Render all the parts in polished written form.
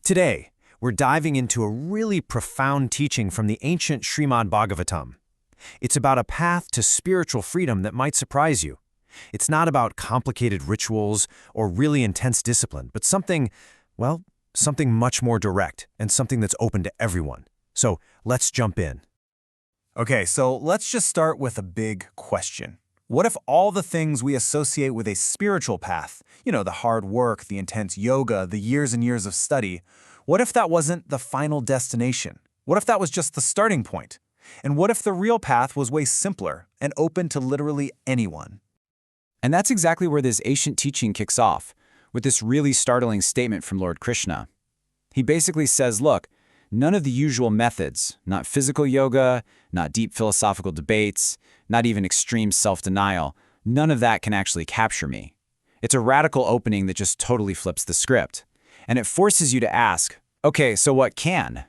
Today, we're diving into a really profound teaching from the ancient Śrīmad Bhagavatam. It's about a path to spiritual freedom that might surprise you. It's not about complicated rituals or really intense discipline, but something much more direct and something that's open to everyone. So let's jump in. Okay, so let's just start with a big question. What if all the things we associate with a spiritual path, the hard work, the intense yoga, the years and years of study, what if that wasn't the final destination? What if that was just the starting point? And what if the real path was way simpler and open to literally anyone? And that's exactly where this ancient teaching kicks off, with this really startling statement from Lord Krishna. He basically says, look, none of the usual methods, not physical yoga, not deep philosophical debates, not even extreme self-denial, none of that can actually capture me. It's a radical opening that just totally flips the script. And it forces you to ask, okay, so what can?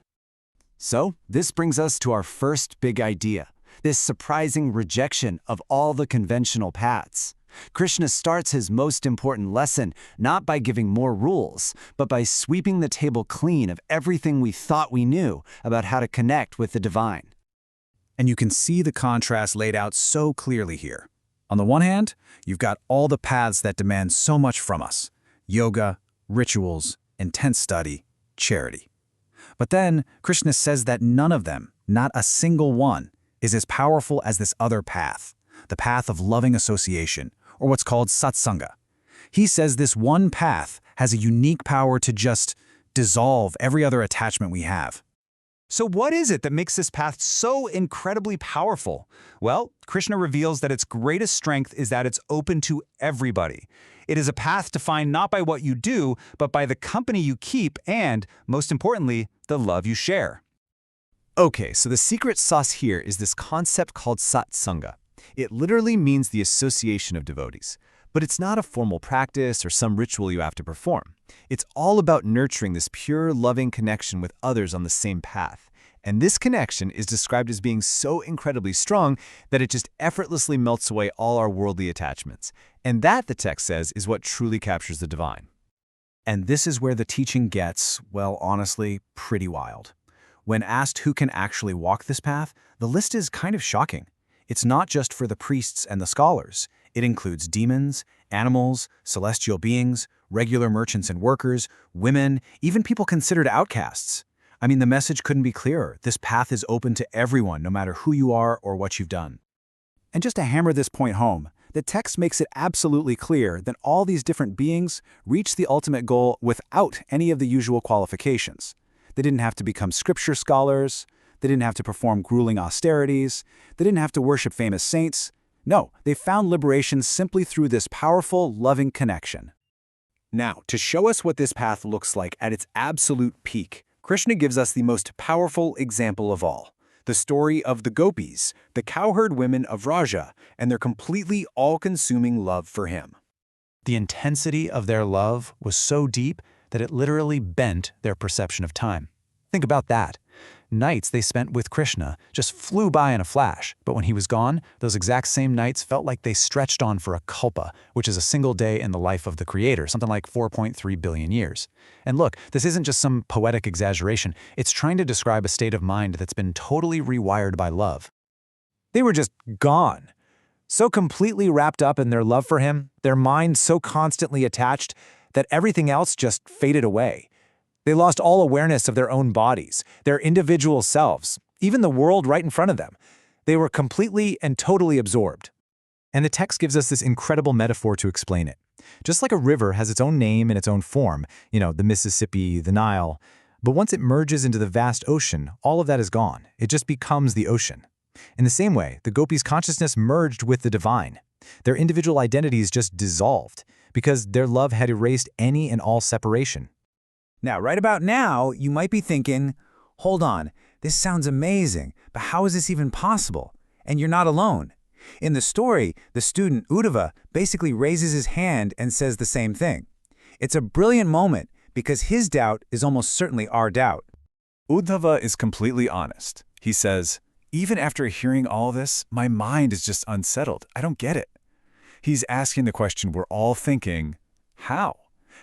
So, this brings us to our first big idea, this surprising rejection of all the conventional paths. Krishna starts his most important lesson not by giving more rules, but by sweeping the table clean of everything we thought we knew about how to connect with the divine. And you can see the contrast laid out so clearly here. On the one hand, you've got all the paths that demand so much from us: yoga, rituals, intense study, charity. But then, Krishna says that none of them, not a single one, is as powerful as this other path, the path of loving association, or what's called satsaṅga. He says this one path has a unique power to just dissolve every other attachment we have. So what is it that makes this path so incredibly powerful? Well, Krishna reveals that its greatest strength is that it's open to everybody. It is a path defined not by what you do, but by the company you keep and, most importantly, the love you share. Okay, so the secret sauce here is this concept called satsaṅga. It literally means the association of devotees. But it's not a formal practice or some ritual you have to perform. It's all about nurturing this pure, loving connection with others on the same path. And this connection is described as being so incredibly strong that it just effortlessly melts away all our worldly attachments. And that, the text says, is what truly captures the divine. And this is where the teaching gets, well, honestly, pretty wild. When asked who can actually walk this path, the list is kind of shocking. It's not just for the priests and the scholars. It includes demons, animals, celestial beings, regular merchants and workers, women, even people considered outcasts. I mean, the message couldn't be clearer. This path is open to everyone, no matter who you are or what you've done. And just to hammer this point home, the text makes it absolutely clear that all these different beings reach the ultimate goal without any of the usual qualifications. They didn't have to become scripture scholars. They didn't have to perform grueling austerities. They didn't have to worship famous saints. No, they found liberation simply through this powerful, loving connection. Now, to show us what this path looks like at its absolute peak, Krishna gives us the most powerful example of all, the story of the gopis, the cowherd women of Vraja, and their completely all-consuming love for him. The intensity of their love was so deep that it literally bent their perception of time. Think about that. Nights they spent with Krishna just flew by in a flash, but when he was gone, those exact same nights felt like they stretched on for a kalpa, which is a single day in the life of the Creator, something like 4.3 billion years. And look, this isn't just some poetic exaggeration. It's trying to describe a state of mind that's been totally rewired by love. They were just gone, so completely wrapped up in their love for him, their mind so constantly attached that everything else just faded away. They lost all awareness of their own bodies, their individual selves, even the world right in front of them. They were completely and totally absorbed. And the text gives us this incredible metaphor to explain it. Just like a river has its own name and its own form, the Mississippi, the Nile, but once it merges into the vast ocean, all of that is gone. It just becomes the ocean. In the same way, the gopis' consciousness merged with the divine. Their individual identities just dissolved because their love had erased any and all separation. Now, right about now, you might be thinking, hold on, this sounds amazing, but how is this even possible? And you're not alone. In the story, the student Uddhava basically raises his hand and says the same thing. It's a brilliant moment because his doubt is almost certainly our doubt. Uddhava is completely honest. He says, even after hearing all this, my mind is just unsettled. I don't get it. He's asking the question we're all thinking, how?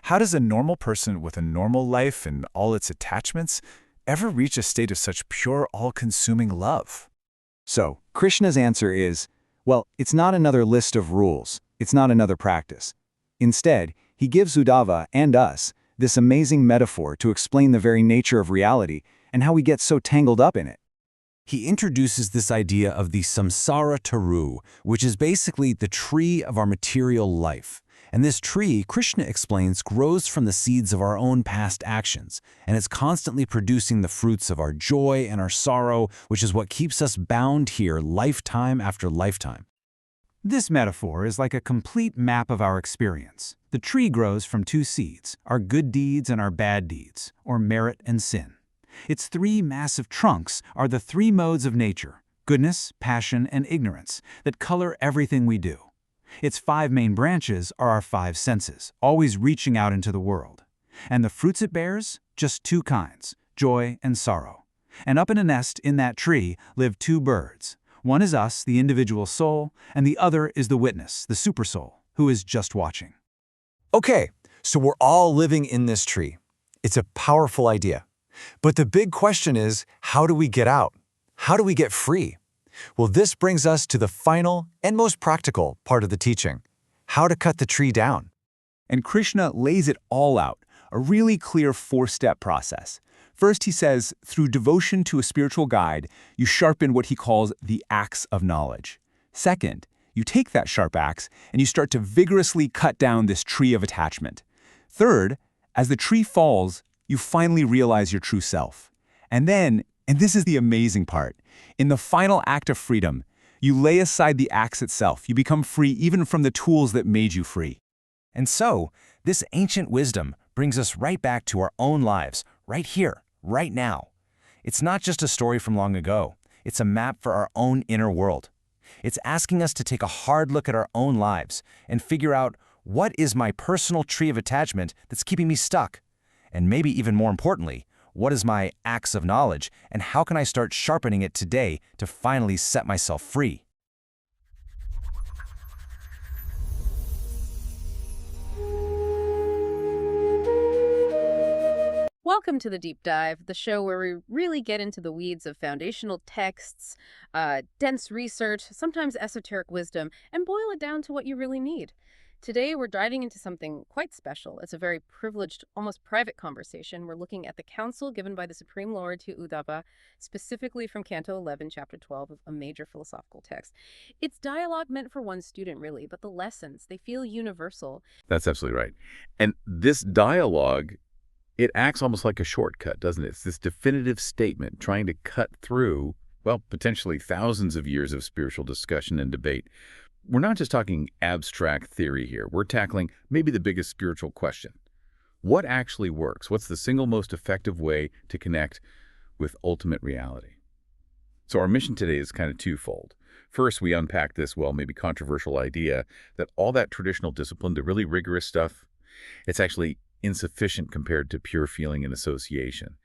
How does a normal person with a normal life and all its attachments ever reach a state of such pure, all-consuming love? So, Krishna's answer is, well, it's not another list of rules. It's not another practice. Instead, he gives Uddhava and us this amazing metaphor to explain the very nature of reality and how we get so tangled up in it. He introduces this idea of the Saṁsāra taru, which is basically the tree of our material life. And this tree, Krishna explains, grows from the seeds of our own past actions, and it's constantly producing the fruits of our joy and our sorrow, which is what keeps us bound here lifetime after lifetime. This metaphor is like a complete map of our experience. The tree grows from two seeds, our good deeds and our bad deeds, or merit and sin. Its three massive trunks are the three modes of nature, goodness, passion, and ignorance, that color everything we do. Its five main branches are our five senses, always reaching out into the world. And the fruits it bears? Just two kinds, joy and sorrow. And up in a nest in that tree live two birds. One is us, the individual soul, and the other is the witness, the supersoul, who is just watching. Okay, so we're all living in this tree. It's a powerful idea. But the big question is, how do we get out? How do we get free? Well, this brings us to the final and most practical part of the teaching, how to cut the tree down. And Krishna lays it all out, a really clear four-step process. First, he says, through devotion to a spiritual guide, you sharpen what he calls the axe of knowledge. Second, you take that sharp axe and you start to vigorously cut down this tree of attachment. Third, as the tree falls, you finally realize your true self. And then, and this is the amazing part, in the final act of freedom, you lay aside the axe itself. You become free even from the tools that made you free. And so, this ancient wisdom brings us right back to our own lives, right here, right now. It's not just a story from long ago. It's a map for our own inner world. It's asking us to take a hard look at our own lives and figure out, what is my personal tree of attachment that's keeping me stuck? And maybe even more importantly, what is my axe of knowledge, and how can I start sharpening it today to finally set myself free? Welcome to The Deep Dive, the show where we really get into the weeds of foundational texts, dense research, sometimes esoteric wisdom, and boil it down to what you really need. Today, we're diving into something quite special. It's a very privileged, almost private conversation. We're looking at the counsel given by the Supreme Lord to Uddhava, specifically from Canto 11, Chapter 12 of a major philosophical text. It's dialogue meant for one student, really, but the lessons, they feel universal. That's absolutely right. And this dialogue, it acts almost like a shortcut, doesn't it? It's this definitive statement trying to cut through, well, potentially thousands of years of spiritual discussion and debate. We're not just talking abstract theory here. We're tackling maybe the biggest spiritual question. What actually works? What's the single most effective way to connect with ultimate reality? So our mission today is kind of twofold. First, we unpack this, well, maybe controversial idea that all that traditional discipline, the really rigorous stuff, it's actually insufficient compared to pure feeling and association.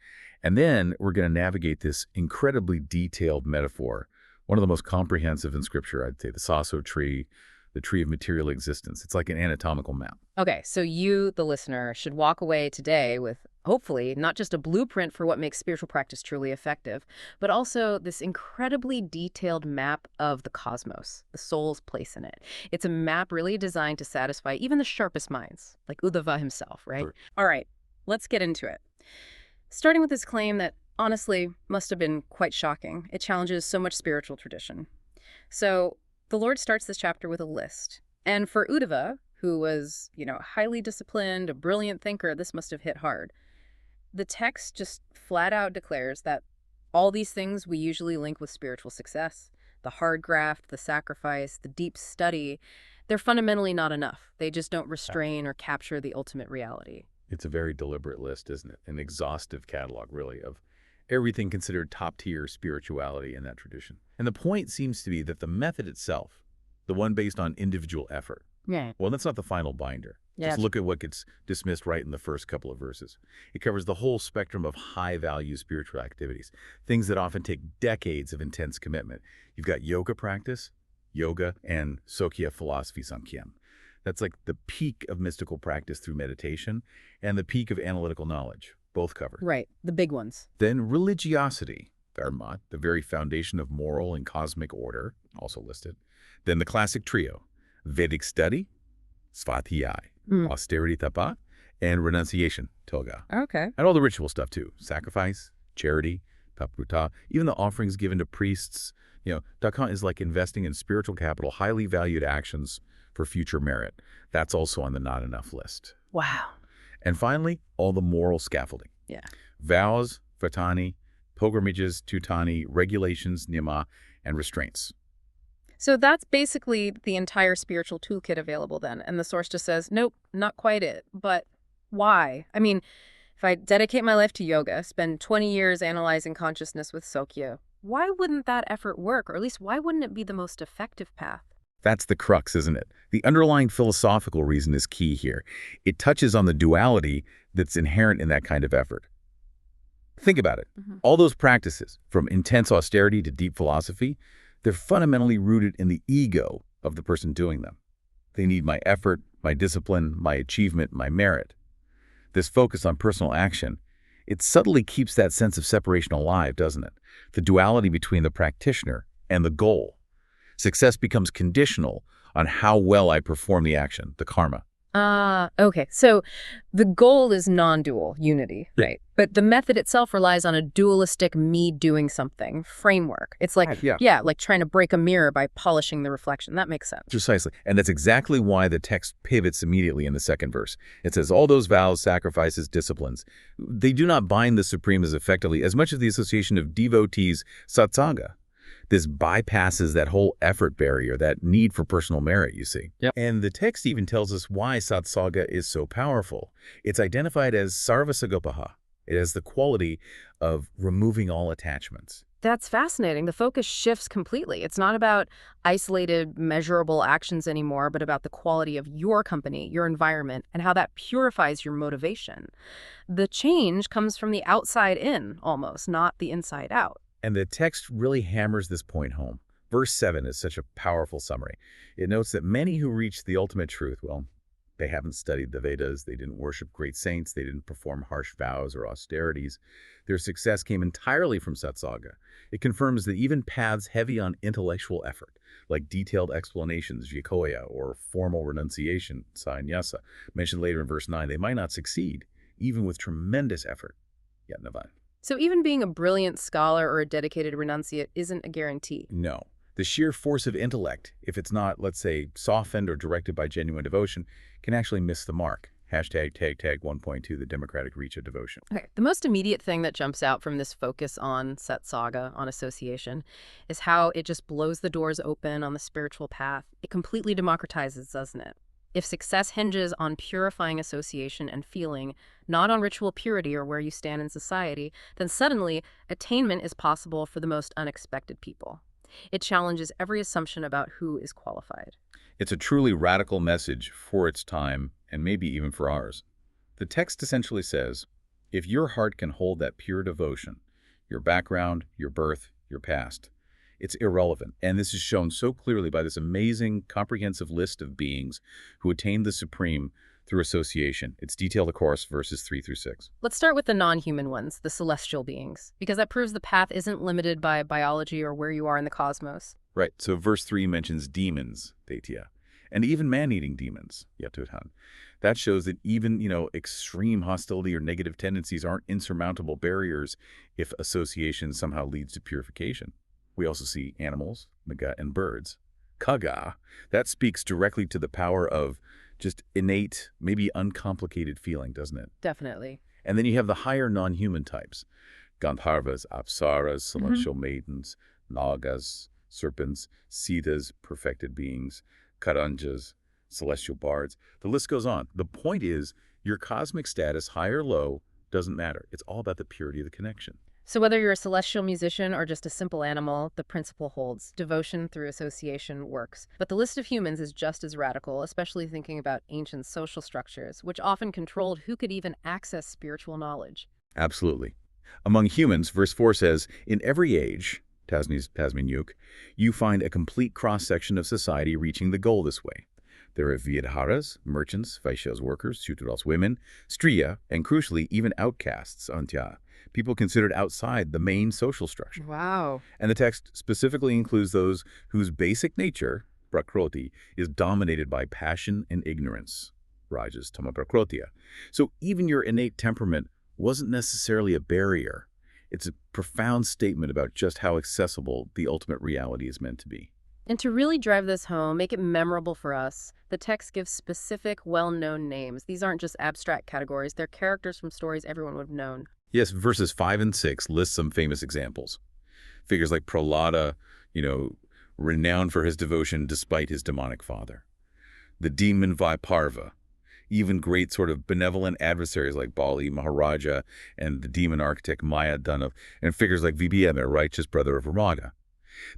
And then we're going to navigate this incredibly detailed metaphor, one of the most comprehensive in Scripture, I'd say, the sasso tree, the tree of material existence. It's like an anatomical map. Okay, so you, the listener, should walk away today with, hopefully, not just a blueprint for what makes spiritual practice truly effective, but also this incredibly detailed map of the cosmos, the soul's place in it. It's a map really designed to satisfy even the sharpest minds, like Uddhava himself, right? Sure. All right, let's get into it. Starting with this claim that, honestly, must have been quite shocking. It challenges so much spiritual tradition. So the Lord starts this chapter with a list. And for Uddhava, who was, highly disciplined, a brilliant thinker, this must have hit hard. The text just flat out declares that all these things we usually link with spiritual success, the hard graft, the sacrifice, the deep study, they're fundamentally not enough. They just don't restrain or capture the ultimate reality. It's a very deliberate list, isn't it? An exhaustive catalog, really, of everything considered top-tier spirituality in that tradition. And the point seems to be that the method itself, the one based on individual effort, well, that's not the final binder. Yeah. Just look at what gets dismissed right in the first couple of verses. It covers the whole spectrum of high-value spiritual activities, things that often take decades of intense commitment. You've got yoga practice, yoga, and Sokhya philosophy, Samkhya. That's like the peak of mystical practice through meditation and the peak of analytical knowledge, both covered. Right, the big ones. Then religiosity, dharma, the very foundation of moral and cosmic order, also listed. Then the classic trio, Vedic study, svadhyaya, austerity tapa, and renunciation, toga. Okay. And all the ritual stuff too, sacrifice, charity, tapruta, even the offerings given to priests. Dakhan is like investing in spiritual capital, highly valued actions for future merit. That's also on the not enough list. Wow. And finally, all the moral scaffolding. Yeah. Vows, vatani, pilgrimages, tutani, regulations, niyama, and restraints. So that's basically the entire spiritual toolkit available then. And the source just says, nope, not quite it. But why? I mean, if I dedicate my life to yoga, spend 20 years analyzing consciousness with Sokya, why wouldn't that effort work? Or at least why wouldn't it be the most effective path? That's the crux, isn't it? The underlying philosophical reason is key here. It touches on the duality that's inherent in that kind of effort. Think about it. All those practices, from intense austerity to deep philosophy, they're fundamentally rooted in the ego of the person doing them. They need my effort, my discipline, my achievement, my merit. This focus on personal action, it subtly keeps that sense of separation alive, doesn't it? The duality between the practitioner and the goal. Success becomes conditional on how well I perform the action, the karma. Okay. So the goal is non-dual unity, right? But the method itself relies on a dualistic me doing something framework. It's like, like trying to break a mirror by polishing the reflection. That makes sense. Precisely. And that's exactly why the text pivots immediately in the second verse. It says, all those vows, sacrifices, disciplines, they do not bind the Supreme as effectively as much as the association of devotees, satsaṅga. This bypasses that whole effort barrier, that need for personal merit, you see. Yep. And the text even tells us why satsaṅga is so powerful. It's identified as sarvasagopaha. It has the quality of removing all attachments. That's fascinating. The focus shifts completely. It's not about isolated, measurable actions anymore, but about the quality of your company, your environment, and how that purifies your motivation. The change comes from the outside in, almost, not the inside out. And the text really hammers this point home. Verse 7 is such a powerful summary. It notes that many who reach the ultimate truth, well, they haven't studied the Vedas, they didn't worship great saints, they didn't perform harsh vows or austerities. Their success came entirely from satsaṅga. It confirms that even paths heavy on intellectual effort, like detailed explanations, jikoya, or formal renunciation, sannyasa, mentioned later in verse 9, they might not succeed, even with tremendous effort. Yet navan. So even being a brilliant scholar or a dedicated renunciate isn't a guarantee. No. The sheer force of intellect, if it's not, let's say, softened or directed by genuine devotion, can actually miss the mark. Hashtag tag 1.2, the democratic reach of devotion. Okay, the most immediate thing that jumps out from this focus on satsaṅga, on association, is how it just blows the doors open on the spiritual path. It completely democratizes, doesn't it? If success hinges on purifying association and feeling, not on ritual purity or where you stand in society, then suddenly attainment is possible for the most unexpected people. It challenges every assumption about who is qualified. It's a truly radical message for its time, and maybe even for ours. The text essentially says, if your heart can hold that pure devotion, your background, your birth, your past, it's irrelevant. And this is shown so clearly by this amazing, comprehensive list of beings who attained the Supreme through association. It's detailed, of course, verses 3 through 6. Let's start with the non-human ones, the celestial beings, because that proves the path isn't limited by biology or where you are in the cosmos. Right. So verse 3 mentions demons, Daitya, and even man-eating demons, Yatuthan. That shows that even, extreme hostility or negative tendencies aren't insurmountable barriers if association somehow leads to purification. We also see animals, naga, and birds. Kaga, that speaks directly to the power of just innate, maybe uncomplicated feeling, doesn't it? Definitely. And then you have the higher non-human types. Gandharvas, apsaras, celestial maidens, nagas, serpents, siddhas, perfected beings, karanjas, celestial bards. The list goes on. The point is, your cosmic status, high or low, doesn't matter. It's all about the purity of the connection. So whether you're a celestial musician or just a simple animal, the principle holds. Devotion through association works. But the list of humans is just as radical, especially thinking about ancient social structures, which often controlled who could even access spiritual knowledge. Absolutely. Among humans, verse 4 says, in every age, Tasmin Yuk, you find a complete cross-section of society reaching the goal this way. There are Vyadharas, merchants, Vaishyas workers, Shudras women, Striya, and crucially, even outcasts, Antya, people considered outside the main social structure. Wow. And the text specifically includes those whose basic nature, prakroti, is dominated by passion and ignorance, Rajas tamaprakrotya. So even your innate temperament wasn't necessarily a barrier. It's a profound statement about just how accessible the ultimate reality is meant to be. And to really drive this home, make it memorable for us, the text gives specific, well-known names. These aren't just abstract categories. They're characters from stories everyone would have known. Yes, verses 5 and 6 list some famous examples. Figures like Prahlada, renowned for his devotion despite his demonic father. The demon Vaiparva, even great sort of benevolent adversaries like Bali, Maharaja, and the demon architect Maya Danav, and figures like Vibhyama, righteous brother of Ramaga.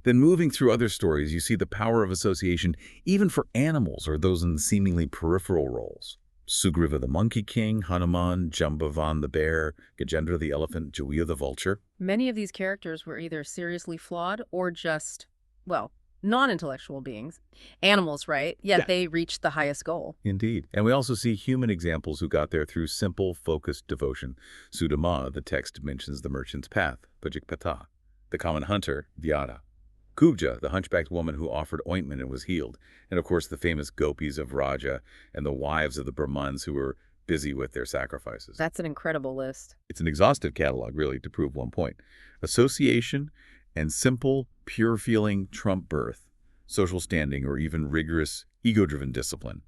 Then moving through other stories, you see the power of association even for animals or those in seemingly peripheral roles. Sugriva the monkey king, Hanuman, Jambavan the bear, Gajendra the elephant, Jawiya the vulture. Many of these characters were either seriously flawed or just, well, non-intellectual beings. Animals, right? Yet they reached the highest goal. Indeed. And we also see human examples who got there through simple, focused devotion. Sudama, the text mentions the merchant's path, Pajikpata. The common hunter, Vyada. Kubja, the hunchbacked woman who offered ointment and was healed. And of course the famous gopis of Raja and the wives of the Brahmans who were busy with their sacrifices. That's an incredible list. It's an exhaustive catalog, really, to prove one point. Association and simple, pure feeling trump birth, social standing, or even rigorous, ego-driven discipline.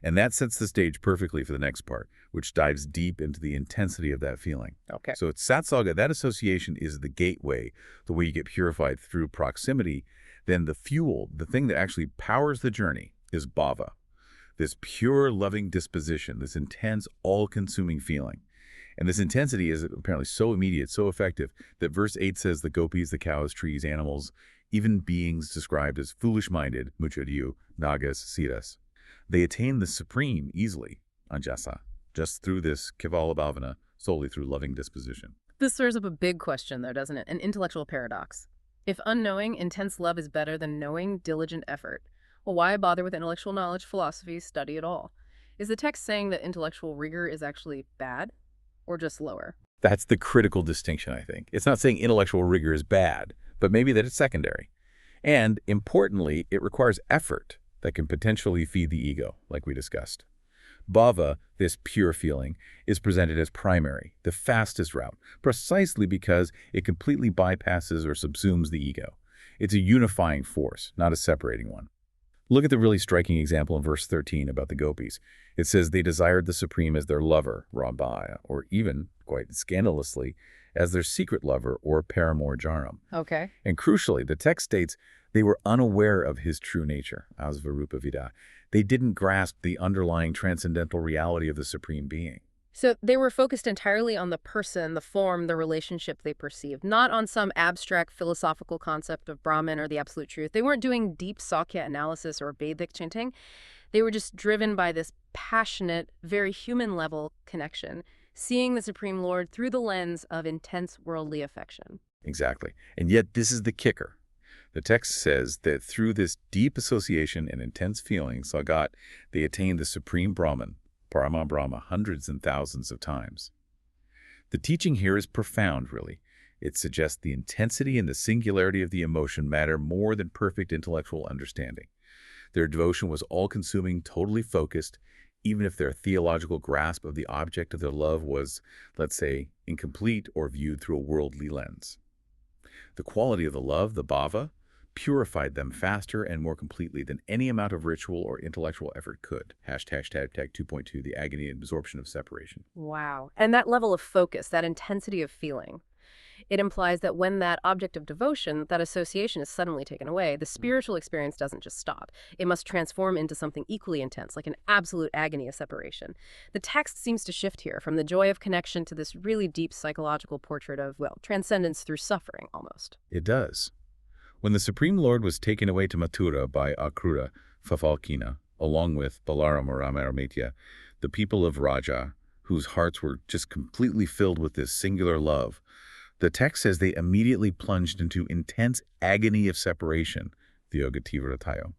And that sets the stage perfectly for the next part, which dives deep into the intensity of that feeling. Okay. So it's satsaṅga. That association is the gateway, the way you get purified through proximity. Then the fuel, the thing that actually powers the journey, is bhava, this pure, loving disposition, this intense, all-consuming feeling. And this intensity is apparently so immediate, so effective, that verse 8 says the gopis, the cows, trees, animals, even beings described as foolish-minded, muchadyu, nagas, siddhas, they attain the supreme easily, anjasa, just through this kevala bhavana, solely through loving disposition. This throws up a big question, though, doesn't it? An intellectual paradox. If unknowing, intense love is better than knowing, diligent effort, well, why bother with intellectual knowledge, philosophy, study at all? Is the text saying that intellectual rigor is actually bad, or just lower? That's the critical distinction, I think. It's not saying intellectual rigor is bad, but maybe that it's secondary. And, importantly, it requires effort that can potentially feed the ego, like we discussed. Bhava, this pure feeling, is presented as primary, the fastest route, precisely because it completely bypasses or subsumes the ego. It's a unifying force, not a separating one. Look at the really striking example in verse 13 about the gopis. It says they desired the supreme as their lover, Rabhaya, or even, quite scandalously, as their secret lover or paramour Jaram. Okay. And crucially, the text states they were unaware of his true nature, asvarupa vida. They didn't grasp the underlying transcendental reality of the supreme being. So they were focused entirely on the person, the form, the relationship they perceived, not on some abstract philosophical concept of Brahman or the absolute truth. They weren't doing deep Sakya analysis or Vedic chanting. They were just driven by this passionate, very human-level connection, seeing the Supreme Lord through the lens of intense worldly affection. Exactly. And yet this is the kicker. The text says that through this deep association and intense feeling, Sagat, they attained the supreme Brahman, Parama Brahma, hundreds and thousands of times. The teaching here is profound, really. It suggests the intensity and the singularity of the emotion matter more than perfect intellectual understanding. Their devotion was all-consuming, totally focused, even if their theological grasp of the object of their love was, let's say, incomplete or viewed through a worldly lens. The quality of the love, the bhava, purified them faster and more completely than any amount of ritual or intellectual effort could. Hashtag 2.2, the agony and absorption of separation. Wow. And that level of focus, that intensity of feeling, it implies that when that object of devotion, that association is suddenly taken away, the spiritual experience doesn't just stop. It must transform into something equally intense, like an absolute agony of separation. The text seems to shift here from the joy of connection to this really deep psychological portrait of, well, transcendence through suffering, almost. It does. When the Supreme Lord was taken away to Mathura by Akrura, Fafalkina, along with Balaram or Ramatya, the people of Raja, whose hearts were just completely filled with this singular love, the text says they immediately plunged into intense agony of separation, the Yogativrataya.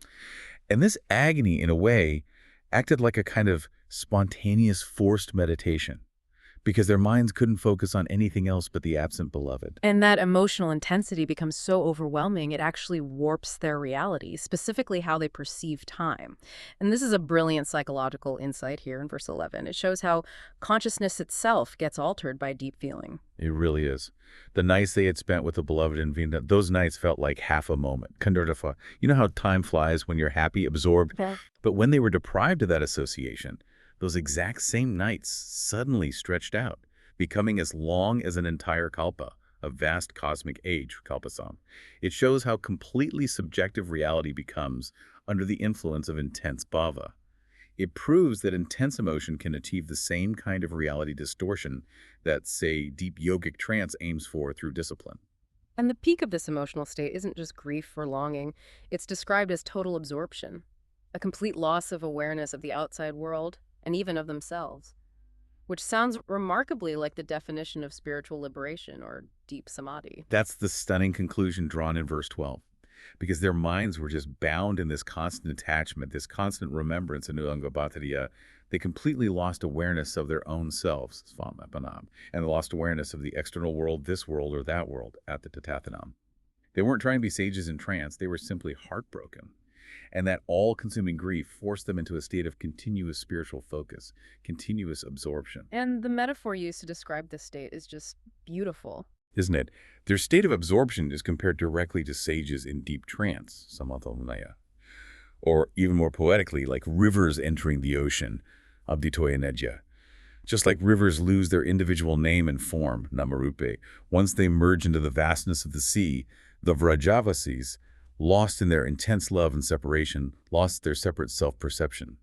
And this agony, in a way, acted like a kind of spontaneous, forced meditation, because their minds couldn't focus on anything else but the absent beloved. And that emotional intensity becomes so overwhelming, it actually warps their reality, specifically how they perceive time. And this is a brilliant psychological insight here in verse 11. It shows how consciousness itself gets altered by deep feeling. It really is. The nights they had spent with the beloved in Vina, those nights felt like half a moment. Kandurdafa. You know how time flies when you're happy, absorbed? Yeah. But when they were deprived of that association, those exact same nights suddenly stretched out, becoming as long as an entire kalpa, a vast cosmic age, kalpasam. It shows how completely subjective reality becomes under the influence of intense bhava. It proves that intense emotion can achieve the same kind of reality distortion that, say, deep yogic trance aims for through discipline. And the peak of this emotional state isn't just grief or longing. It's described as total absorption, a complete loss of awareness of the outside world and even of themselves, which sounds remarkably like the definition of spiritual liberation or deep samadhi. That's the stunning conclusion drawn in verse 12, because their minds were just bound in this constant attachment, this constant remembrance in Uddhava. They completely lost awareness of their own selves, and lost awareness of the external world, this world or that world, at the tatathanam. They weren't trying to be sages in trance, they were simply heartbroken. And that all-consuming grief forced them into a state of continuous spiritual focus, continuous absorption. And the metaphor used to describe this state is just beautiful. Isn't it? Their state of absorption is compared directly to sages in deep trance, samatha, or even more poetically, like rivers entering the ocean, abditoya nedya. Just like rivers lose their individual name and form, namarupe, once they merge into the vastness of the sea, the Vrajavasis, lost in their intense love and separation, lost their separate self-perception.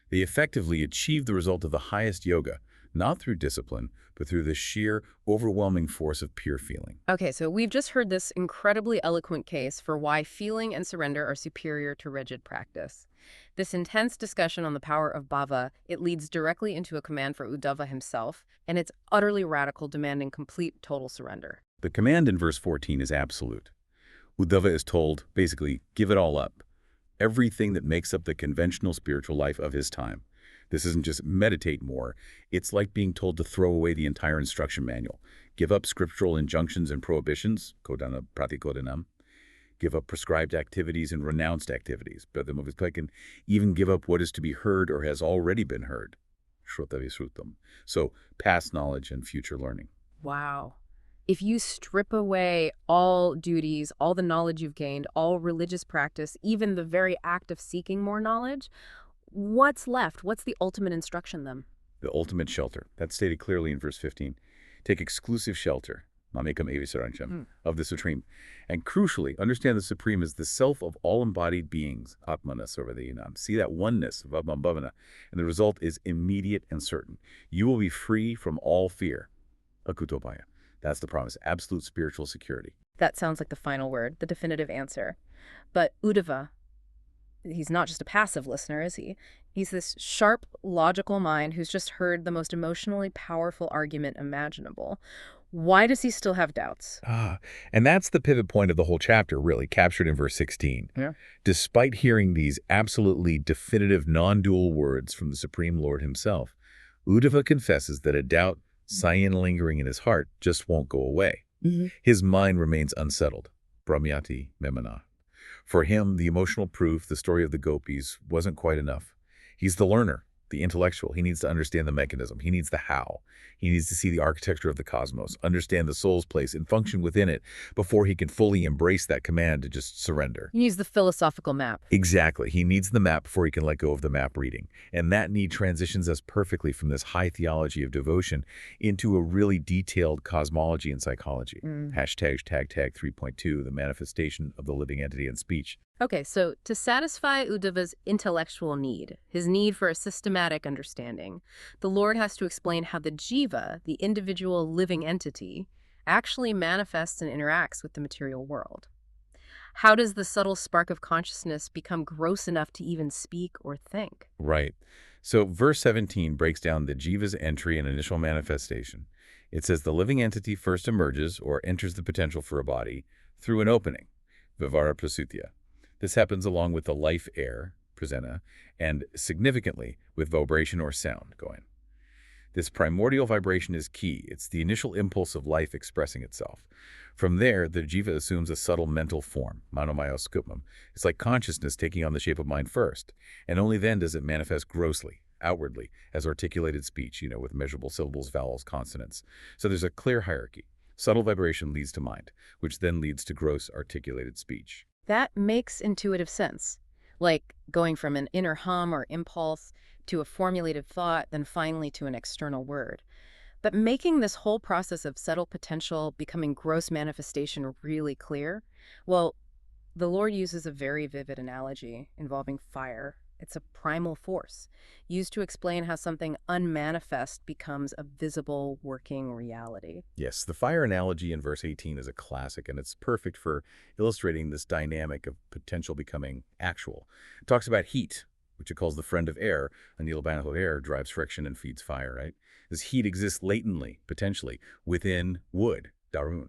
They effectively achieved the result of the highest yoga, not through discipline, but through the sheer, overwhelming force of pure feeling. Okay, so we've just heard this incredibly eloquent case for why feeling and surrender are superior to rigid practice. This intense discussion on the power of bhava, it leads directly into a command for Uddhava himself, and it's utterly radical, demanding complete, total surrender. The command in verse 14 is absolute. Uddhava is told, basically, give it all up. Everything that makes up the conventional spiritual life of his time. This isn't just meditate more. It's like being told to throw away the entire instruction manual. Give up scriptural injunctions and prohibitions, kodana pratikodhanam. Give up prescribed activities and renounced activities. And even give up what is to be heard or has already been heard. Shrotavisrutam. So, past knowledge and future learning. Wow. If you strip away all duties, all the knowledge you've gained, all religious practice, even the very act of seeking more knowledge, what's left? What's the ultimate instruction then? The ultimate shelter. That's stated clearly in verse 15. Take exclusive shelter, mamekam evisarancham, of the Supreme. And crucially, understand the Supreme is the self of all embodied beings, atmana sarvadhinam. See that oneness of Atman Bhavana, and the result is immediate and certain. You will be free from all fear. Akutopaya. That's the promise, absolute spiritual security. That sounds like the final word, the definitive answer. But Uddhava, he's not just a passive listener, is he? He's this sharp, logical mind who's just heard the most emotionally powerful argument imaginable. Why does he still have doubts? And that's the pivot point of the whole chapter, really, captured in verse 16. Yeah. Despite hearing these absolutely definitive non-dual words from the Supreme Lord himself, Uddhava confesses that a doubt Sayan lingering in his heart just won't go away. His mind remains unsettled. Brahmyati memana. For him, the emotional proof, the story of the gopis, wasn't quite enough. He's the learner, the intellectual. He needs to understand the mechanism. He needs the how. He needs to see the architecture of the cosmos, understand the soul's place and function within it before he can fully embrace that command to just surrender. He needs the philosophical map. Exactly. He needs the map before he can let go of the map reading. And that need transitions us perfectly from this high theology of devotion into a really detailed cosmology and psychology. Hashtag 3.2, the manifestation of the living entity in speech. Okay, so to satisfy Uddhava's intellectual need, his need for a systematic understanding, the Lord has to explain how the jiva, the individual living entity, actually manifests and interacts with the material world. How does the subtle spark of consciousness become gross enough to even speak or think? Right. So verse 17 breaks down the jiva's entry and initial manifestation. It says the living entity first emerges or enters the potential for a body through an opening, vivara prasutya. This happens along with the life air, presena, and significantly with vibration or sound going. This primordial vibration is key. It's the initial impulse of life expressing itself. From there, the jiva assumes a subtle mental form, manomaya skupmam. It's like consciousness taking on the shape of mind first, and only then does it manifest grossly, outwardly, as articulated speech, with measurable syllables, vowels, consonants. So there's a clear hierarchy. Subtle vibration leads to mind, which then leads to gross articulated speech. That makes intuitive sense, like going from an inner hum or impulse to a formulated thought, then finally to an external word. But making this whole process of subtle potential becoming gross manifestation really clear, well, the Lord uses a very vivid analogy involving fire. It's a primal force used to explain how something unmanifest becomes a visible, working reality. Yes, the fire analogy in verse 18 is a classic, and it's perfect for illustrating this dynamic of potential becoming actual. It talks about heat, which it calls the friend of air. Anilabana of air drives friction and feeds fire, right? This heat exists latently, potentially, within wood, darun.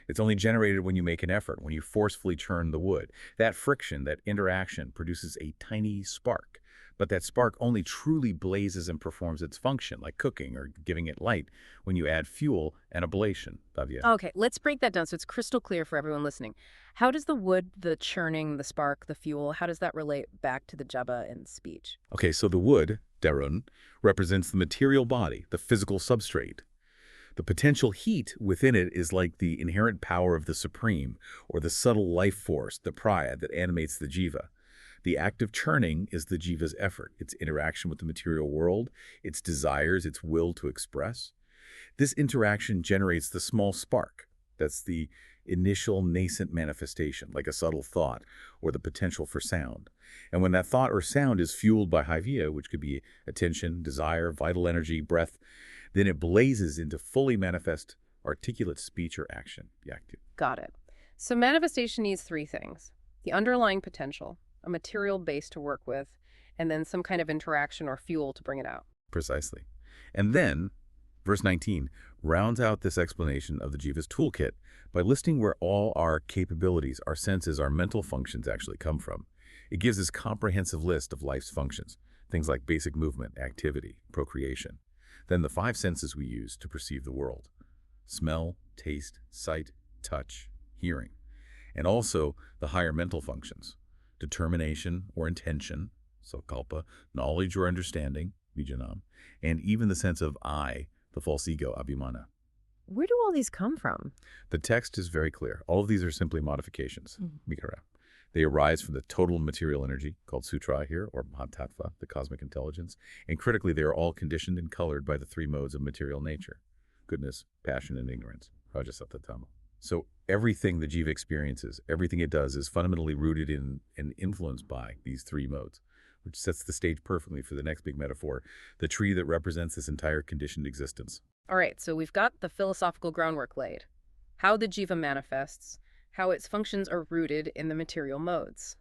It's only generated when you make an effort, when you forcefully churn the wood. That friction, that interaction, produces a tiny spark. But that spark only truly blazes and performs its function, like cooking or giving it light, when you add fuel and ablation. Okay, let's break that down so it's crystal clear for everyone listening. How does the wood, the churning, the spark, the fuel, how does that relate back to the japa in speech? Okay, so the wood, darun, represents the material body, the physical substrate. The potential heat within it is like the inherent power of the Supreme, or the subtle life force, the praya, that animates the jiva. The act of churning is the jiva's effort, its interaction with the material world, its desires, its will to express. This interaction generates the small spark. That's the initial nascent manifestation, like a subtle thought, or the potential for sound. And when that thought or sound is fueled by haivya, which could be attention, desire, vital energy, breath, then it blazes into fully manifest articulate speech or action. Got it. So manifestation needs three things: the underlying potential, a material base to work with, and then some kind of interaction or fuel to bring it out. Precisely. And then, verse 19 rounds out this explanation of the jiva's toolkit by listing where all our capabilities, our senses, our mental functions actually come from. It gives this comprehensive list of life's functions, things like basic movement, activity, procreation. Then the five senses we use to perceive the world: smell, taste, sight, touch, hearing. And also the higher mental functions: determination or intention, sakalpa, knowledge or understanding, vijanam, and even the sense of I, the false ego, abhimana. Where do all these come from? The text is very clear. All of these are simply modifications, vikara. They arise from the total material energy, called sutra here, or mahatatva, the cosmic intelligence. And critically, they are all conditioned and colored by the three modes of material nature: goodness, passion, and ignorance, rajasa, tama. So everything the jiva experiences, everything it does, is fundamentally rooted in and influenced by these three modes, which sets the stage perfectly for the next big metaphor, the tree that represents this entire conditioned existence. All right, so we've got the philosophical groundwork laid. How the jiva manifests, how its functions are rooted in the material modes.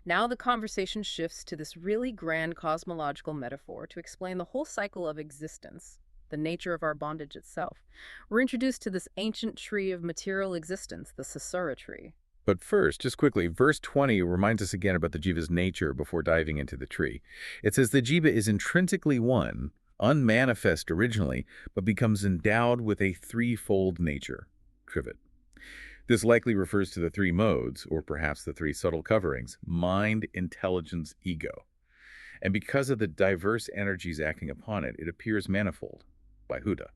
Now the conversation shifts to this really grand cosmological metaphor to explain the whole cycle of existence, the nature of our bondage itself. We're introduced to this ancient tree of material existence, the Saṁsāra tree. But first, just quickly, verse 20 reminds us again about the jiva's nature before diving into the tree. It says the jiva is intrinsically one, unmanifest originally, but becomes endowed with a threefold nature, trivet. This likely refers to the three modes, or perhaps the three subtle coverings: mind, intelligence, ego. And because of the diverse energies acting upon it, it appears manifold, Huda.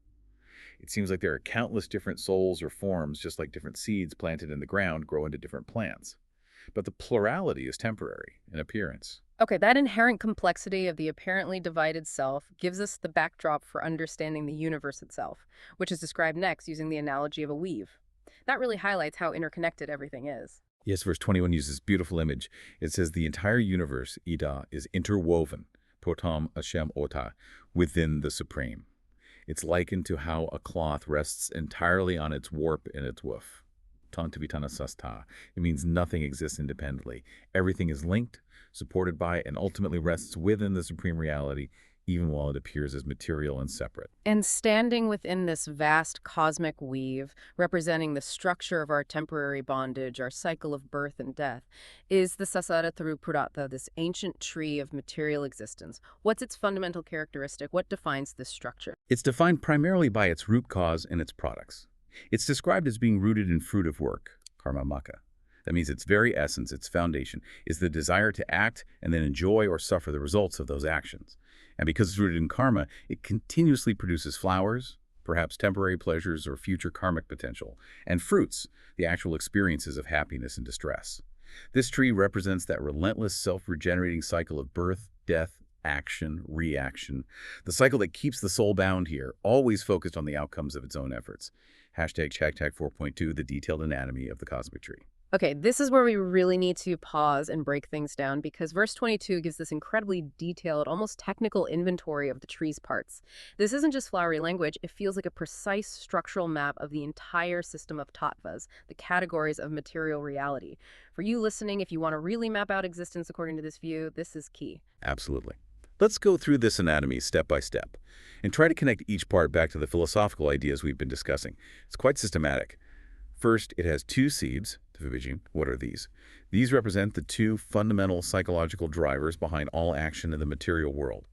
It seems like there are countless different souls or forms, just like different seeds planted in the ground grow into different plants. But the plurality is temporary in appearance. Okay, that inherent complexity of the apparently divided self gives us the backdrop for understanding the universe itself, which is described next using the analogy of a weave. That really highlights how interconnected everything is. Yes, verse 21 uses this beautiful image. It says the entire universe, Ida, is interwoven, potam ashem ota, within the Supreme. It's likened to how a cloth rests entirely on its warp and its woof. Tantavitana sasta. It means nothing exists independently. Everything is linked, supported by, and ultimately rests within the Supreme Reality, even while it appears as material and separate. And standing within this vast cosmic weave, representing the structure of our temporary bondage, our cycle of birth and death, is the Saṁsāra Purata, this ancient tree of material existence. What's its fundamental characteristic? What defines this structure? It's defined primarily by its root cause and its products. It's described as being rooted in fruit of work, karma maka. That means its very essence, its foundation, is the desire to act and then enjoy or suffer the results of those actions. And because it's rooted in karma, it continuously produces flowers, perhaps temporary pleasures or future karmic potential, and fruits, the actual experiences of happiness and distress. This tree represents that relentless self-regenerating cycle of birth, death, action, reaction, the cycle that keeps the soul bound here, always focused on the outcomes of its own efforts. Hashtag 4.2, the detailed anatomy of the cosmic tree. Okay, this is where we really need to pause and break things down because verse 22 gives this incredibly detailed, almost technical inventory of the tree's parts. This isn't just flowery language, it feels like a precise structural map of the entire system of tattvas, the categories of material reality. For you listening, if you want to really map out existence according to this view, this is key. Absolutely. Let's go through this anatomy step by step and try to connect each part back to the philosophical ideas we've been discussing. It's quite systematic. First, it has two seeds. What are these? These represent the two fundamental psychological drivers behind all action in the material world.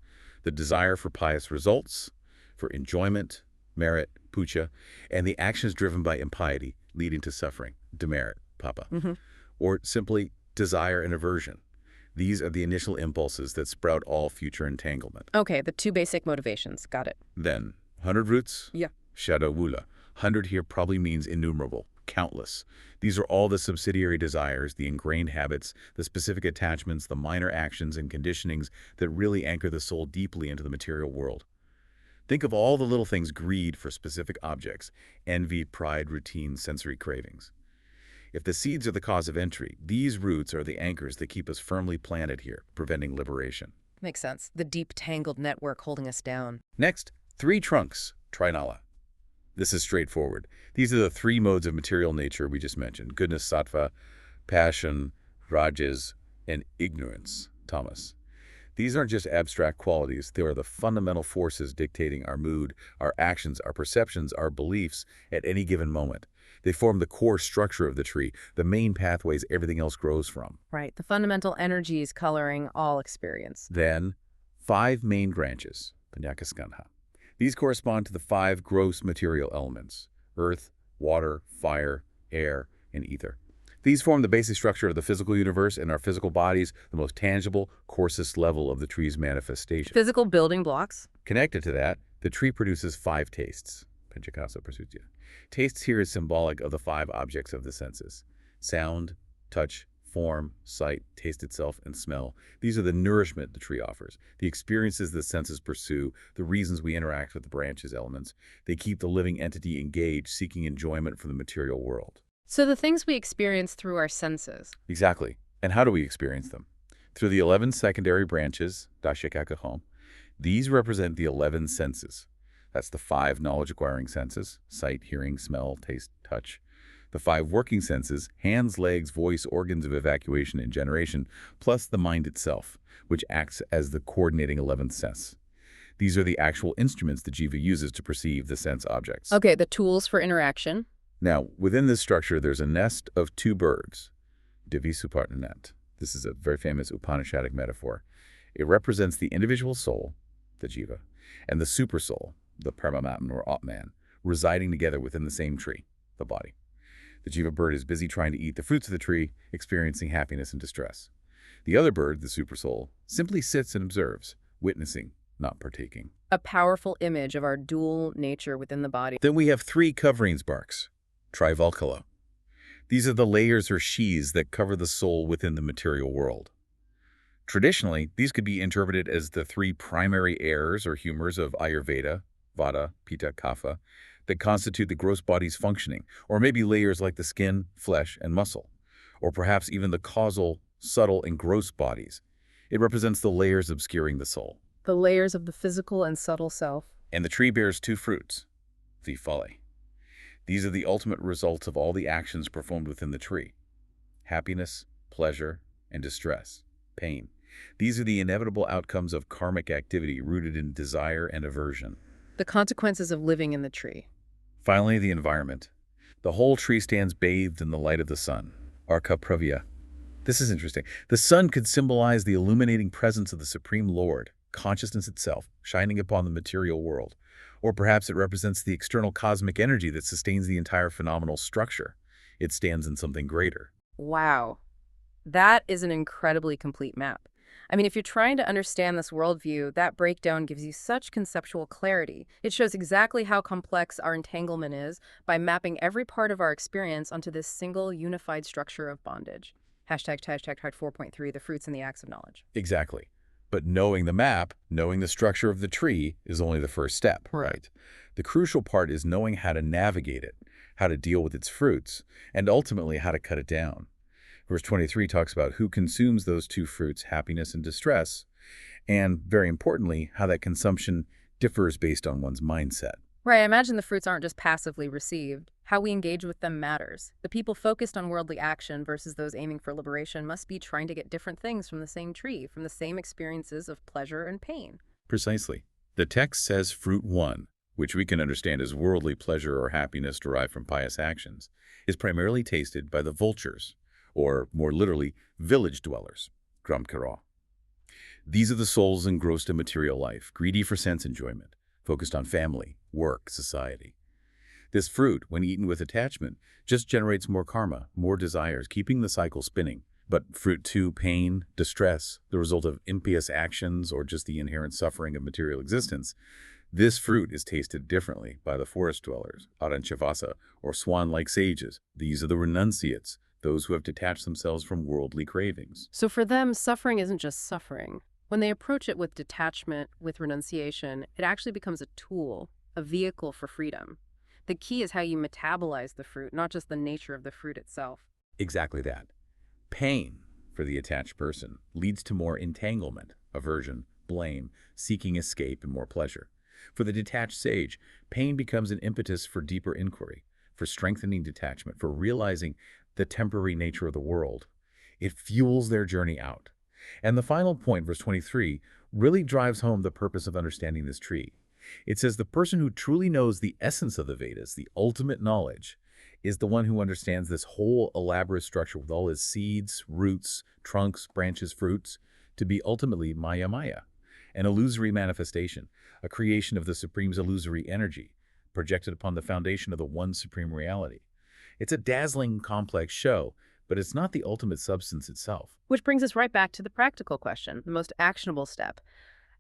The desire for pious results, for enjoyment, merit, puja, and the actions driven by impiety, leading to suffering, demerit, papa, or simply desire and aversion. These are the initial impulses that sprout all future entanglement. Okay, the two basic motivations. Got it. Then, 100 roots? Yeah. Shadawula. 100 here probably means innumerable, countless. These are all the subsidiary desires, the ingrained habits, the specific attachments, the minor actions and conditionings that really anchor the soul deeply into the material world. Think of all the little things: greed for specific objects, envy, pride, routine, sensory cravings. If the seeds are the cause of entry, these roots are the anchors that keep us firmly planted here, preventing liberation. Makes sense. The deep tangled network holding us down. Next, 3 trunks, trinala. This is straightforward. These are the 3 modes of material nature we just mentioned: goodness, sattva, passion, rajas, and ignorance, tamas. These aren't just abstract qualities. They are the fundamental forces dictating our mood, our actions, our perceptions, our beliefs at any given moment. They form the core structure of the tree, the main pathways everything else grows from. Right, the fundamental energies coloring all experience. Then, 5 main branches, panyakaskandha. These correspond to the 5 gross material elements: earth, water, fire, air, and ether. These form the basic structure of the physical universe and our physical bodies, the most tangible, coarsest level of the tree's manifestation. Physical building blocks. Connected to that, the tree produces 5 tastes, panchakasa prasutya. Tastes here is symbolic of the 5 objects of the senses: sound, touch, form, sight, taste itself, and smell. These are the nourishment the tree offers, the experiences the senses pursue, the reasons we interact with the branches elements. They keep the living entity engaged, seeking enjoyment from the material world. So the things we experience through our senses. Exactly. And how do we experience them? Through the 11 secondary branches, dashakakahom. These represent the 11 senses. That's the 5 knowledge-acquiring senses: sight, hearing, smell, taste, touch. The 5 working senses: hands, legs, voice, organs of evacuation and generation, plus the mind itself, which acts as the coordinating 11th sense. These are the actual instruments the jiva uses to perceive the sense objects. Okay, the tools for interaction. Now, within this structure, there's a nest of 2 birds, Divisupartnanet. This is a very famous Upanishadic metaphor. It represents the individual soul, the jiva, and the supersoul, the Paramatman or Atman, residing together within the same tree, the body. The jiva bird is busy trying to eat the fruits of the tree, experiencing happiness and distress. The other bird, the supersoul, simply sits and observes, witnessing, not partaking. A powerful image of our dual nature within the body. Then we have 3 covering sparks, trivalkala. These are the layers or sheaths that cover the soul within the material world. Traditionally, these could be interpreted as the 3 primary airs or humors of Ayurveda, Vata, Pitta, Kapha, that constitute the gross body's functioning, or maybe layers like the skin, flesh, and muscle, or perhaps even the causal, subtle, and gross bodies. It represents the layers obscuring the soul. The layers of the physical and subtle self. And the tree bears 2 fruits, vifale. These are the ultimate results of all the actions performed within the tree: happiness, pleasure, and distress, pain. These are the inevitable outcomes of karmic activity rooted in desire and aversion. The consequences of living in the tree. Finally, the environment. The whole tree stands bathed in the light of the sun, Arka Pravya. This is interesting. The sun could symbolize the illuminating presence of the Supreme Lord, consciousness itself, shining upon the material world. Or perhaps it represents the external cosmic energy that sustains the entire phenomenal structure. It stands in something greater. Wow. That is an incredibly complete map. I mean, if you're trying to understand this worldview, that breakdown gives you such conceptual clarity. It shows exactly how complex our entanglement is by mapping every part of our experience onto this single unified structure of bondage. Hashtag 4.3, the fruits and the acts of knowledge. Exactly. But knowing the map, knowing the structure of the tree, is only the first step, right? The crucial part is knowing how to navigate it, how to deal with its fruits, and ultimately how to cut it down. Verse 23 talks about who consumes those two fruits, happiness and distress, and, very importantly, how that consumption differs based on one's mindset. Right, I imagine the fruits aren't just passively received. How we engage with them matters. The people focused on worldly action versus those aiming for liberation must be trying to get different things from the same tree, from the same experiences of pleasure and pain. Precisely. The text says fruit 1, which we can understand as worldly pleasure or happiness derived from pious actions, is primarily tasted by the vultures, or more literally, village dwellers, Gramkara. These are the souls engrossed in material life, greedy for sense enjoyment, focused on family, work, society. This fruit, when eaten with attachment, just generates more karma, more desires, keeping the cycle spinning. But fruit 2, pain, distress, the result of impious actions or just the inherent suffering of material existence, this fruit is tasted differently by the forest dwellers, Aranchavasa, or swan-like sages. These are the renunciates, those who have detached themselves from worldly cravings. So for them, suffering isn't just suffering. When they approach it with detachment, with renunciation, it actually becomes a tool, a vehicle for freedom. The key is how you metabolize the fruit, not just the nature of the fruit itself. Exactly that. Pain, for the attached person, leads to more entanglement, aversion, blame, seeking escape, and more pleasure. For the detached sage, pain becomes an impetus for deeper inquiry, for strengthening detachment, for realizing the temporary nature of the world. It fuels their journey out. And the final point, verse 23, really drives home the purpose of understanding this tree. It says the person who truly knows the essence of the Vedas, the ultimate knowledge, is the one who understands this whole elaborate structure with all its seeds, roots, trunks, branches, fruits, to be ultimately Maya, an illusory manifestation, a creation of the Supreme's illusory energy, projected upon the foundation of the one supreme reality. It's a dazzling, complex show, but it's not the ultimate substance itself. Which brings us right back to the practical question, the most actionable step.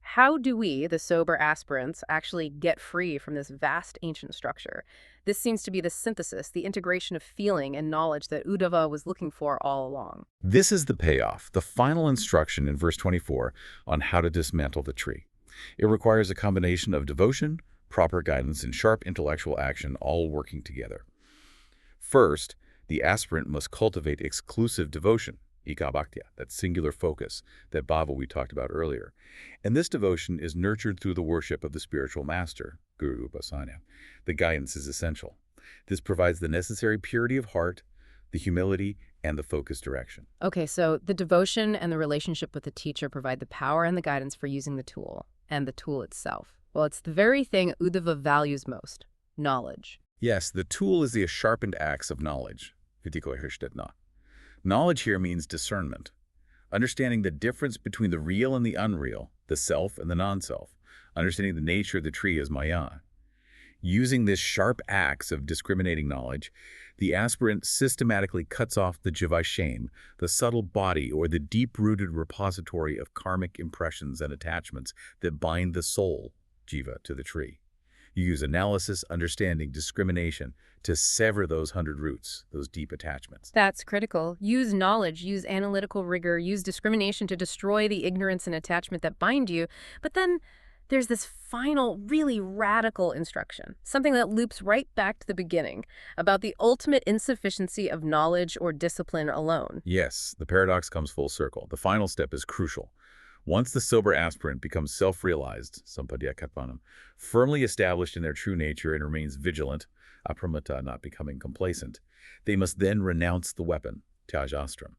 How do we, the sober aspirants, actually get free from this vast ancient structure? This seems to be the synthesis, the integration of feeling and knowledge that Uddhava was looking for all along. This is the payoff, the final instruction in verse 24 on how to dismantle the tree. It requires a combination of devotion, proper guidance, and sharp intellectual action all working together. First, the aspirant must cultivate exclusive devotion, ikabhaktya, that singular focus, that bhava we talked about earlier. And this devotion is nurtured through the worship of the spiritual master, Guru Upasana. The guidance is essential. This provides the necessary purity of heart, the humility, and the focused direction. Okay, so the devotion and the relationship with the teacher provide the power and the guidance for using the tool, and the tool itself. Well, it's the very thing Uddhava values most, knowledge. Yes, the tool is the sharpened axe of knowledge. Knowledge here means discernment, understanding the difference between the real and the unreal, the self and the non-self, understanding the nature of the tree as Maya. Using this sharp axe of discriminating knowledge, the aspirant systematically cuts off the jiva shame, the subtle body or the deep-rooted repository of karmic impressions and attachments that bind the soul, jiva, to the tree. You use analysis, understanding, discrimination to sever those 100 roots, those deep attachments. That's critical. Use knowledge, use analytical rigor, use discrimination to destroy the ignorance and attachment that bind you. But then there's this final, really radical instruction, something that loops right back to the beginning, about the ultimate insufficiency of knowledge or discipline alone. Yes, the paradox comes full circle. The final step is crucial. Once the sober aspirant becomes self-realized, sampadhyakatvanam, firmly established in their true nature and remains vigilant, apramata, not becoming complacent, they must then renounce the weapon, tyajastram.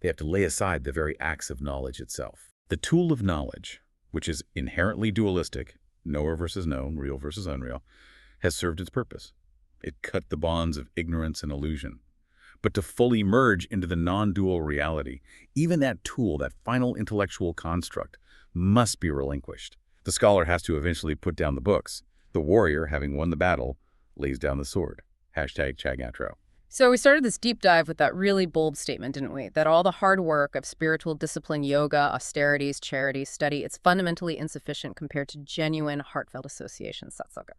They have to lay aside the very axe of knowledge itself. The tool of knowledge, which is inherently dualistic, knower versus known, real versus unreal, has served its purpose. It cut the bonds of ignorance and illusion. But to fully merge into the non-dual reality, even that tool, that final intellectual construct, must be relinquished. The scholar has to eventually put down the books. The warrior, having won the battle, lays down the sword. #Chagatro. So we started this deep dive with that really bold statement, didn't we? That all the hard work of spiritual discipline, yoga, austerities, charity, study, it's fundamentally insufficient compared to genuine, heartfelt association, satsaṅga.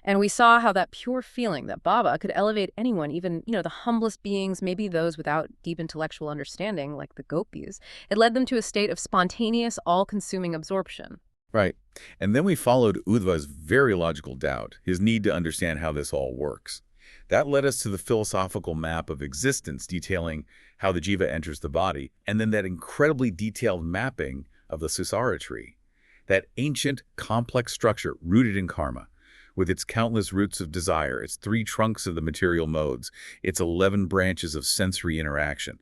And we saw how that pure feeling, that bhava, could elevate anyone, even, the humblest beings, maybe those without deep intellectual understanding, like the gopis. It led them to a state of spontaneous, all-consuming absorption. Right. And then we followed Uddhava's very logical doubt, his need to understand how this all works. That led us to the philosophical map of existence detailing how the jiva enters the body, and then that incredibly detailed mapping of the Saṁsāra tree, that ancient, complex structure rooted in karma, with its countless roots of desire, its 3 trunks of the material modes, its 11 branches of sensory interaction.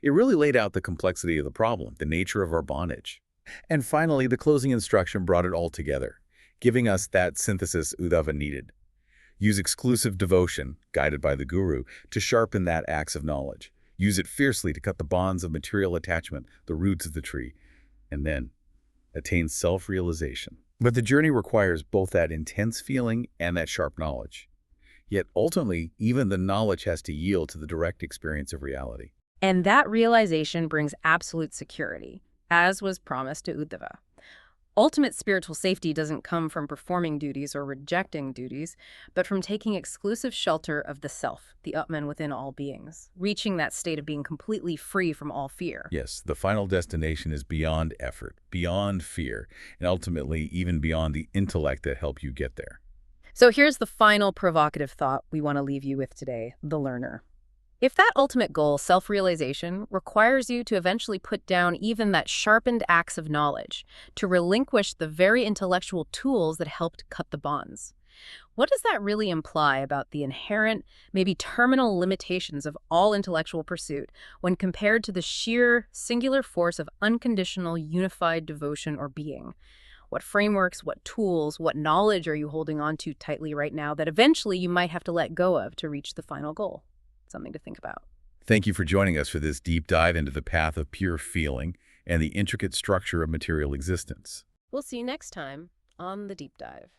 It really laid out the complexity of the problem, the nature of our bondage. And finally, the closing instruction brought it all together, giving us that synthesis Uddhava needed. Use exclusive devotion, guided by the guru, to sharpen that axe of knowledge. Use it fiercely to cut the bonds of material attachment, the roots of the tree, and then attain self-realization. But the journey requires both that intense feeling and that sharp knowledge. Yet ultimately, even the knowledge has to yield to the direct experience of reality. And that realization brings absolute security, as was promised to Uddhava. Ultimate spiritual safety doesn't come from performing duties or rejecting duties, but from taking exclusive shelter of the self, the Atman within all beings, reaching that state of being completely free from all fear. Yes, the final destination is beyond effort, beyond fear, and ultimately even beyond the intellect that helped you get there. So here's the final provocative thought we want to leave you with today, the learner. If that ultimate goal, self-realization, requires you to eventually put down even that sharpened axe of knowledge, to relinquish the very intellectual tools that helped cut the bonds, what does that really imply about the inherent, maybe terminal limitations of all intellectual pursuit when compared to the sheer, singular force of unconditional, unified devotion or being? What frameworks, what tools, what knowledge are you holding on to tightly right now that eventually you might have to let go of to reach the final goal? Something to think about. Thank you for joining us for this deep dive into the path of pure feeling and the intricate structure of material existence. We'll see you next time on The Deep Dive.